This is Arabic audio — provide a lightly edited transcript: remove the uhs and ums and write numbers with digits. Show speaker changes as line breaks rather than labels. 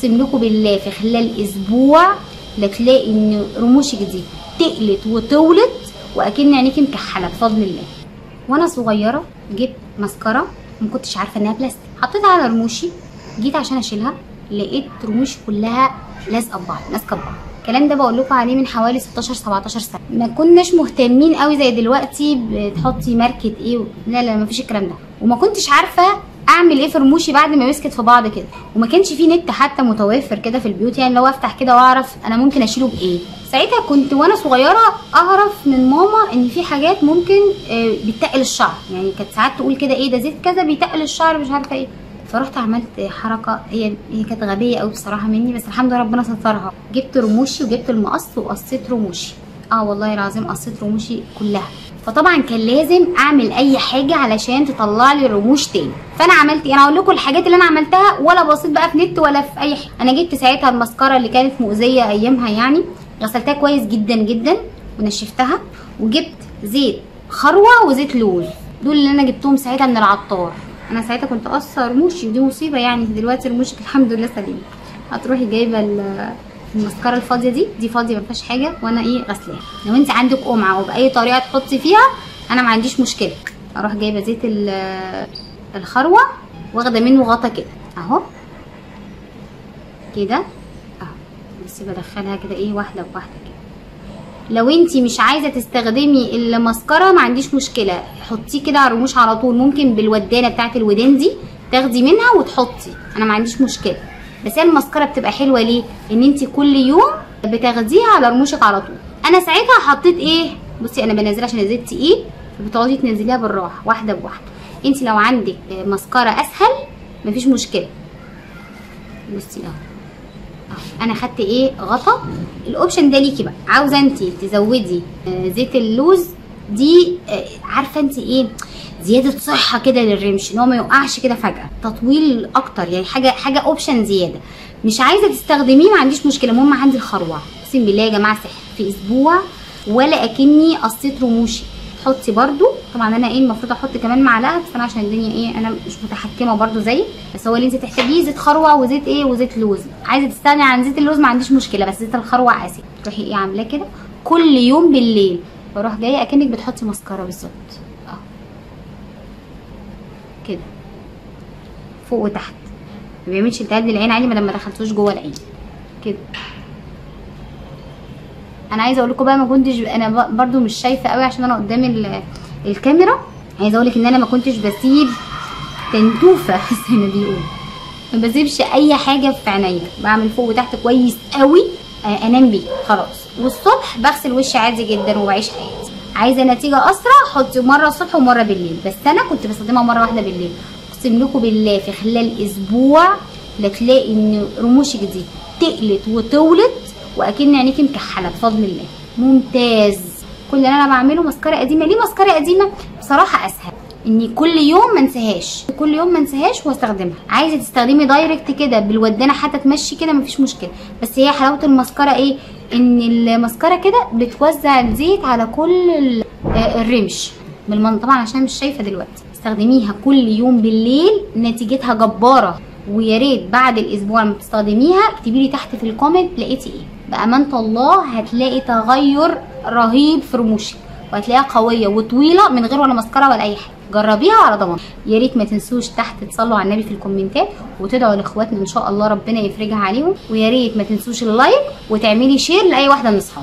اقسم لكم بالله في خلال اسبوع لا تلاقي ان رموشك دي تقلت وطولت واكن عينيكي مكحله بفضل الله. وانا صغيره جبت مسكره ما كنتش عارفه انها بلاستيك، حطيتها على رموشي، جيت عشان اشيلها لقيت رموشي كلها لازقه ببعض ماسكه ببعض. الكلام ده بقول لكم عليه من حوالي 16 17 سنه. ما كناش مهتمين قوي زي دلوقتي بتحطي ماركه ايه لا لا مفيش الكلام ده. وما كنتش عارفه اعمل ايه في رموشي بعد ما مسكت في بعض كده، وما كانش في نت حتى متوفر كده في البيوت، يعني لو افتح كده واعرف انا ممكن اشيله بايه. ساعتها كنت وانا صغيره اعرف من ماما ان في حاجات ممكن بتتقل الشعر، يعني كانت ساعات تقول كده ايه ده زيت كذا بيتقل الشعر مش عارفه ايه. فرحت عملت حركه هي كانت غبيه قوي بصراحه مني، بس الحمد لله ربنا سترها. جبت رموشي وجبت المقص وقصيت رموشي، والله العظيم قصيت رموشي كلها. فطبعا كان لازم اعمل اي حاجه علشان تطلع لي الرموش تاني. فانا عملت ايه؟ انا اقول لكم الحاجات اللي انا عملتها، ولا بصيت بقى في نت ولا في اي حاجه. انا جبت ساعتها المسكره اللي كانت مؤذيه ايامها، يعني غسلتها كويس جدا جدا ونشفتها، وجبت زيت خروه وزيت لوز، دول اللي انا جبتهم ساعتها من العطار. انا ساعتها كنت قصه رموشي ودي مصيبه، يعني دلوقتي رموشك الحمد لله سليمه. هتروحي جايبه المسكره الفاضيه دي فاضيه ما فيهاش حاجه، وانا غسلاها. لو انت عندك قمعه وباي طريقه تحطي فيها انا ما عنديش مشكله. اروح جايبه زيت الخروه واخده منه غطا كده اهو كده اهو، بس بدخلها كده واحده بواحده كده. لو انت مش عايزه تستخدمي المسكره ما عنديش مشكله، حطيه كده على الرموش على طول، ممكن بالودانه بتاعت الودان دي تاخدي منها وتحطي، انا ما عنديش مشكله. بس هي المسكره بتبقى حلوه ليه؟ ان انت كل يوم بتاخديها على رموشك على طول. انا ساعتها حطيت بصي انا بنزلها عشان الزيت تقيل، فبتقعدي تنزليها بالراحه واحده بواحده. انت لو عندك مسكره اسهل مفيش مشكله. بصي اهو انا خدت غطا. الاوبشن ده ليكي بقى، عاوزه انت تزودي زيت اللوز دي، عارفه انت زياده صحه كده للرمش، ان هو ما يوقعش كده فجاه، تطويل اكتر، يعني حاجه اوبشن زياده. مش عايزه تستخدميه ما عنديش مشكله. المهم عندي الخروع، اقسم بالله يا جماعه سحر في اسبوع ولا اكني قصيت رموشي. تحطي برده طبعا انا المفروض احط كمان معلقه، بس انا عشان الدنيا انا مش متحكمه برده زيك، بس هو اللي انت تحتاجيه زيت خروع وزيت وزيت لوز. عايزه تستغني عن زيت اللوز ما عنديش مشكله، بس زيت الخروع اساسي. تروحي عاملاه كده كل يوم بالليل، واروح جايه اكنك بتحطي مسكره بالظبط اهو كده فوق وتحت. ما بيعملش التهاب للعين عادي ما دخلتوش جوه العين كده. انا عايزه اقول لكم بقى ما كنتش انا برده مش شايفه قوي عشان انا قدام الكاميرا. عايزه اقول لك ان انا ما كنتش بسيب تنتوفه زي ما بيقولوا، ما بسيبش اي حاجه في عينيا، بعمل فوق وتحت كويس قوي انام بيه خلاص. والصبح بغسل وشي عادي جدا وبعيش حياتي. عايزه نتيجه اسرع حطي مره الصبح ومره بالليل، بس انا كنت بستخدمها مره واحده بالليل. اقسم لكم بالله في خلال اسبوع لا تلاقي ان رموشك دي تقلت وطولت واكن عينيكي مكحله بفضل الله. ممتاز. كل اللي انا بعمله مسكره قديمه. ليه مسكره قديمه؟ بصراحه اسهل اني كل يوم ما انساهاش واستخدمها. عايزه تستخدمي دايركت كده بالودانه حتى تمشي كده مفيش مشكله، بس هي حلاوه المسكره ان المسكره كده بتوزع الزيت على كل الرمش طبعا عشان مش شايفه دلوقتي. استخدميها كل يوم بالليل، نتيجتها جباره. ويا ريت بعد الاسبوع لما تستخدميها اكتبي لي تحت في الكومنت لقيتي بامانه الله هتلاقي تغير رهيب في رموشك، وهتلاقيها قويه وطويله من غير ولا مسكره ولا اي حاجه. جربيها على ضمان. يا ريت ما تنسوش تحت تصلوا على النبي في الكومنتات وتدعوا لاخواتنا ان شاء الله ربنا يفرجها عليهم. ويا ريت ما تنسوش اللايك وتعملي شير لاي واحده من اصحابك.